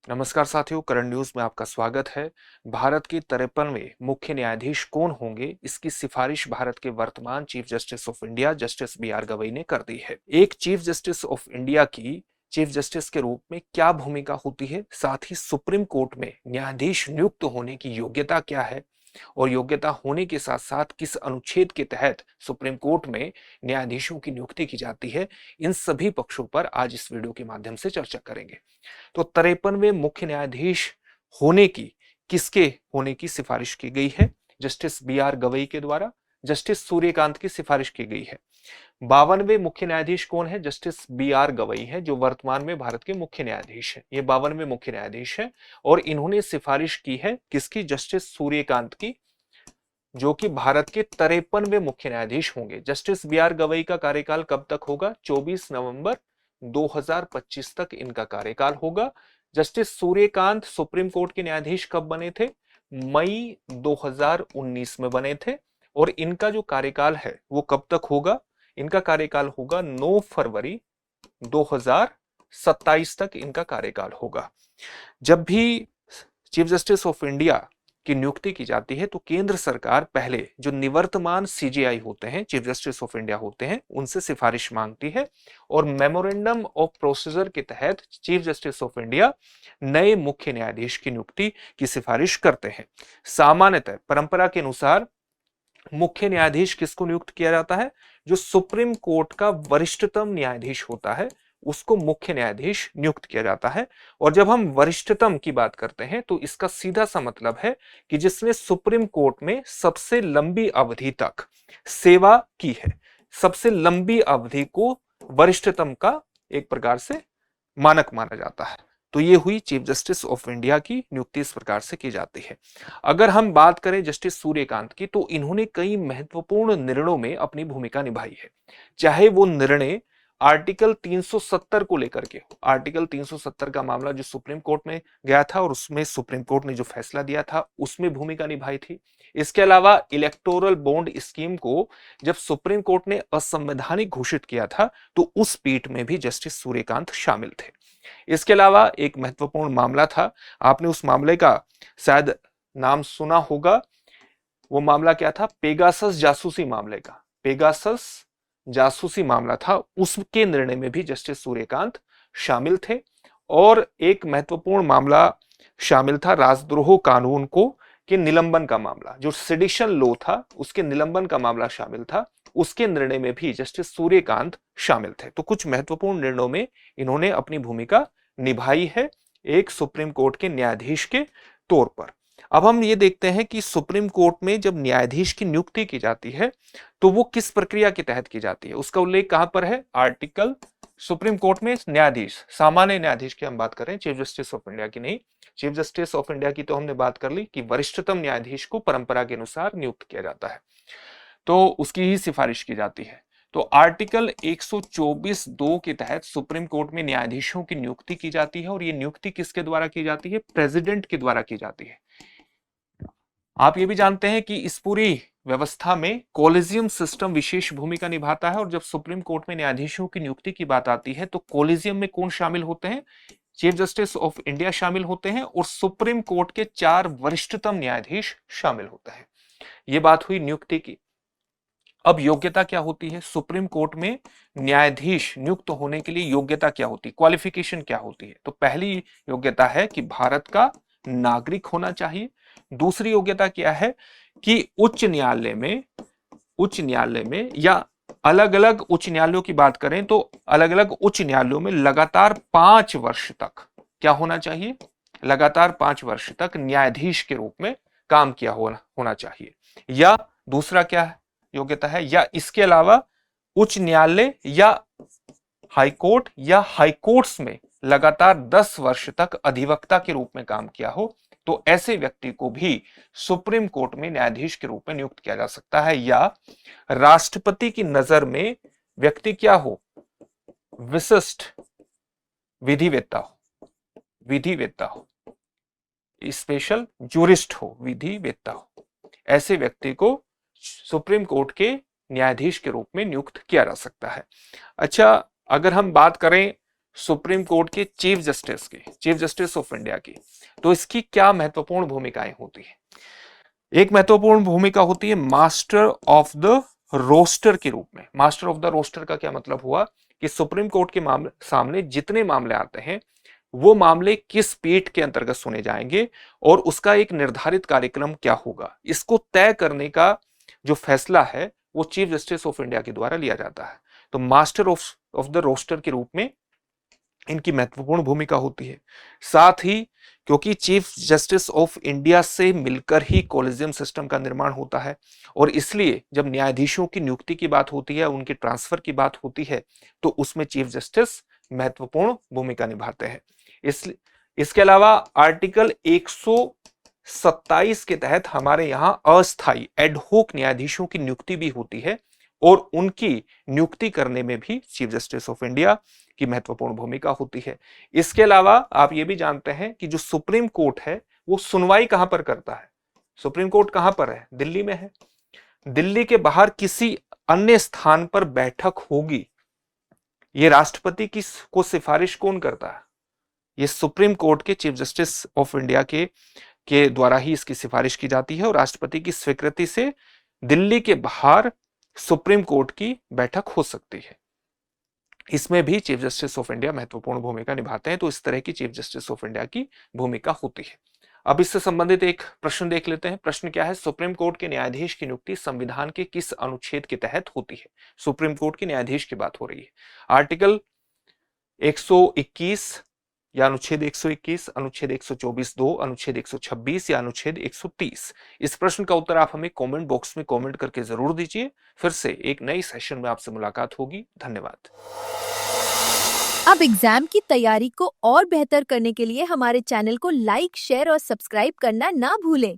नमस्कार साथियों, current news में आपका स्वागत है। भारत के 53वें मुख्य न्यायाधीश कौन होंगे, इसकी सिफारिश भारत के वर्तमान chief justice of India justice B R Gavai ने कर दी है। एक चीफ जस्टिस ऑफ इंडिया की चीफ जस्टिस के रूप में क्या भूमिका होती है, साथ ही सुप्रीम कोर्ट में न्यायाधीश नियुक्त होने की योग्यता क्या है और योग्यता होने के साथ साथ किस अनुच्छेद के तहत सुप्रीम कोर्ट में न्यायाधीशों की नियुक्ति की जाती है, इन सभी पक्षों पर आज इस वीडियो के माध्यम से चर्चा करेंगे। तो 53वें मुख्य न्यायाधीश होने की किसके होने की सिफारिश की गई है? जस्टिस बी आर गवई के द्वारा। जस्टिस सूर्यकांत की सिफारिश की गई है। 52वें मुख्य न्यायाधीश कौन है? जस्टिस बी आर गवई है, जो वर्तमान में भारत के मुख्य न्यायाधीश है। ये 52वें मुख्य न्यायाधीश है और इन्होंने सिफारिश की है किसकी? जस्टिस सूर्यकांत की, जो कि भारत के 53वें मुख्य न्यायाधीश होंगे। जस्टिस बी आर गवई का कार्यकाल कब तक होगा? 24 नवंबर 2025 तक इनका कार्यकाल होगा। जस्टिस सूर्यकांत सुप्रीम कोर्ट के न्यायाधीश कब बने थे? मई 2019 में बने थे। और इनका जो कार्यकाल है वो कब तक होगा? इनका कार्यकाल होगा 9 फरवरी 2027 तक इनका कार्यकाल होगा। जब भी चीफ जस्टिस ऑफ इंडिया की नियुक्ति की जाती है तो केंद्र सरकार पहले जो निवर्तमान सीजेआई होते हैं, चीफ जस्टिस ऑफ इंडिया होते हैं, उनसे सिफारिश मांगती है और मेमोरेंडम ऑफ प्रोसीजर के तहत चीफ जस्टिस ऑफ इंडिया नए मुख्य न्यायाधीश की नियुक्ति की सिफारिश करते हैं। सामान्यतः परंपरा के अनुसार मुख्य न्यायाधीश किसको नियुक्त किया जाता है? जो सुप्रीम कोर्ट का वरिष्ठतम न्यायाधीश होता है उसको मुख्य न्यायाधीश नियुक्त किया जाता है। और जब हम वरिष्ठतम की बात करते हैं तो इसका सीधा सा मतलब है कि जिसने सुप्रीम कोर्ट में सबसे लंबी अवधि तक सेवा की है। सबसे लंबी अवधि को वरिष्ठतम का एक प्रकार से मानक माना जाता है। तो ये हुई चीफ जस्टिस ऑफ इंडिया की नियुक्ति, इस प्रकार से की जाती है। अगर हम बात करें जस्टिस सूर्यकांत की, तो इन्होंने कई महत्वपूर्ण निर्णयों में अपनी भूमिका निभाई है। चाहे वो निर्णय आर्टिकल 370 को लेकर के, आर्टिकल 370 का मामला जो सुप्रीम कोर्ट में गया था और उसमें सुप्रीम कोर्ट ने जो फैसला दिया था उसमें भूमिका निभाई थी। इसके अलावा इलेक्टोरल बॉन्ड स्कीम को जब सुप्रीम कोर्ट ने असंवैधानिक घोषित किया था तो उस पीठ में भी जस्टिस सूर्यकांत शामिल थे। इसके अलावा एक महत्वपूर्ण मामला था, आपने उस मामले का शायद नाम सुना होगा। वो मामला क्या था? पेगासस जासूसी मामले का। पेगासस जासूसी मामला था, उसके निर्णय में भी जस्टिस सूर्यकांत शामिल थे। और एक महत्वपूर्ण मामला शामिल था राजद्रोह कानून को के निलंबन का मामला, जो सेडिशन लॉ था उसके निलंबन का मामला शामिल था। उसके निर्णय में भी जस्टिस सूर्यकांत शामिल थे। तो कुछ महत्वपूर्ण निर्णयों में इन्होंने अपनी भूमिका निभाई है एक सुप्रीम कोर्ट के न्यायाधीश के तौर पर। अब हम ये देखते हैं कि सुप्रीम कोर्ट में जब न्यायाधीश की नियुक्ति की जाती है तो वो किस प्रक्रिया के तहत की जाती है, उसका उल्लेख कहां पर है? आर्टिकल, सुप्रीम कोर्ट में न्यायाधीश, सामान्य न्यायाधीश की हम बात कर रहे हैं, चीफ जस्टिस ऑफ इंडिया की नहीं। चीफ जस्टिस ऑफ इंडिया की तो हमने बात कर ली कि वरिष्ठतम न्यायाधीश को परंपरा के अनुसार नियुक्त किया जाता है, तो उसकी ही सिफारिश की जाती है। तो आर्टिकल 124(2) के तहत सुप्रीम कोर्ट में न्यायाधीशों की नियुक्ति की जाती है और ये नियुक्ति किसके द्वारा की जाती है? प्रेसिडेंट के द्वारा की जाती है। आप ये भी जानते हैं कि इस पूरी व्यवस्था में कॉलेजियम सिस्टम विशेष भूमिका निभाता है। और जब सुप्रीम कोर्ट में न्यायाधीशों की नियुक्ति की बात आती है तो कॉलेजियम में कौन शामिल होते हैं? चीफ जस्टिस ऑफ इंडिया शामिल होते हैं और सुप्रीम कोर्ट के 4 वरिष्ठतम न्यायाधीश शामिल होते हैं। यह बात हुई नियुक्ति की। अब योग्यता क्या होती है? सुप्रीम कोर्ट में न्यायाधीश नियुक्त होने के लिए योग्यता क्या होती है, क्वालिफिकेशन क्या होती है? तो पहली योग्यता है कि भारत का नागरिक होना चाहिए। दूसरी योग्यता क्या है कि उच्च न्यायालय में या अलग अलग उच्च न्यायालयों की बात करें तो अलग अलग उच्च न्यायालयों में लगातार 5 वर्ष तक क्या होना चाहिए? लगातार 5 वर्ष तक न्यायाधीश के रूप में काम किया होना चाहिए। या दूसरा क्या योग्यता है, या इसके अलावा उच्च न्यायालय या हाईकोर्ट या हाईकोर्ट्स में लगातार 10 वर्ष तक अधिवक्ता के रूप में काम किया हो, तो ऐसे व्यक्ति को भी सुप्रीम कोर्ट में न्यायाधीश के रूप में नियुक्त किया जा सकता है। या राष्ट्रपति की नजर में व्यक्ति क्या हो? विशिष्ट विधिवेत्ता हो, स्पेशल जूरिस्ट हो, विधिवेत्ता हो। ऐसे व्यक्ति को सुप्रीम कोर्ट के न्यायाधीश के रूप में नियुक्त किया जा सकता है। अच्छा, अगर हम बात करें सुप्रीम कोर्ट के चीफ जस्टिस ऑफ इंडिया की, तो इसकी क्या महत्वपूर्ण भूमिकाएं होती है? एक महत्वपूर्ण भूमिका होती है मास्टर ऑफ द रोस्टर के रूप में। मास्टर ऑफ द रोस्टर का क्या मतलब हुआ कि सुप्रीम कोर्ट के सामने जितने मामले आते हैं वो मामले किस पीठ के अंतर्गत सुने जाएंगे और उसका एक निर्धारित कार्यक्रम क्या होगा, इसको तय करने का जो फैसला है वो चीफ जस्टिस ऑफ इंडिया के द्वारा लिया जाता है। तो मास्टर ऑफ द रोस्टर के रूप में इनकी महत्वपूर्ण भूमिका होती है। साथ ही क्योंकि चीफ जस्टिस ऑफ इंडिया से मिलकर ही कॉलेजियम सिस्टम का निर्माण होता है और इसलिए जब न्यायाधीशों की नियुक्ति की बात होती है, उनके ट्रांसफर की बात होती है, तो उसमें चीफ जस्टिस महत्वपूर्ण भूमिका निभाते हैं। इसके अलावा आर्टिकल 127 के तहत हमारे यहां अस्थायी एडहोक न्यायाधीशों की नियुक्ति भी होती है और उनकी नियुक्ति करने में भी चीफ जस्टिस ऑफ इंडिया की महत्वपूर्ण भूमिका होती है। इसके अलावा आप ये भी जानते हैं कि जो सुप्रीम कोर्ट है वो सुनवाई कहां पर करता है? सुप्रीम कोर्ट कहां पर है? दिल्ली में है। दिल्ली के बाहर किसी अन्य स्थान पर बैठक होगी, ये राष्ट्रपति की को सिफारिश कौन करता है? ये सुप्रीम कोर्ट के चीफ जस्टिस ऑफ इंडिया के द्वारा ही इसकी सिफारिश की जाती है और राष्ट्रपति की स्वीकृति से दिल्ली के बाहर सुप्रीम कोर्ट की बैठक हो सकती है। इसमें भी चीफ जस्टिस ऑफ इंडिया महत्वपूर्ण भूमिका निभाते हैं। तो इस तरह की चीफ जस्टिस ऑफ इंडिया की भूमिका होती है। अब इससे संबंधित एक प्रश्न देख लेते हैं। प्रश्न क्या है? सुप्रीम कोर्ट के न्यायाधीश की नियुक्ति संविधान के किस अनुच्छेद के तहत होती है? सुप्रीम कोर्ट के न्यायाधीश की बात हो रही है। आर्टिकल 121 या अनुच्छेद 121, अनुच्छेद 124(2), अनुच्छेद 126 या अनुच्छेद 130? इस प्रश्न का उत्तर आप हमें कमेंट बॉक्स में कमेंट करके जरूर दीजिए। फिर से एक नई सेशन में आपसे मुलाकात होगी। धन्यवाद। अब एग्जाम की तैयारी को और बेहतर करने के लिए हमारे चैनल को लाइक, शेयर और सब्सक्राइब करना ना भूलें।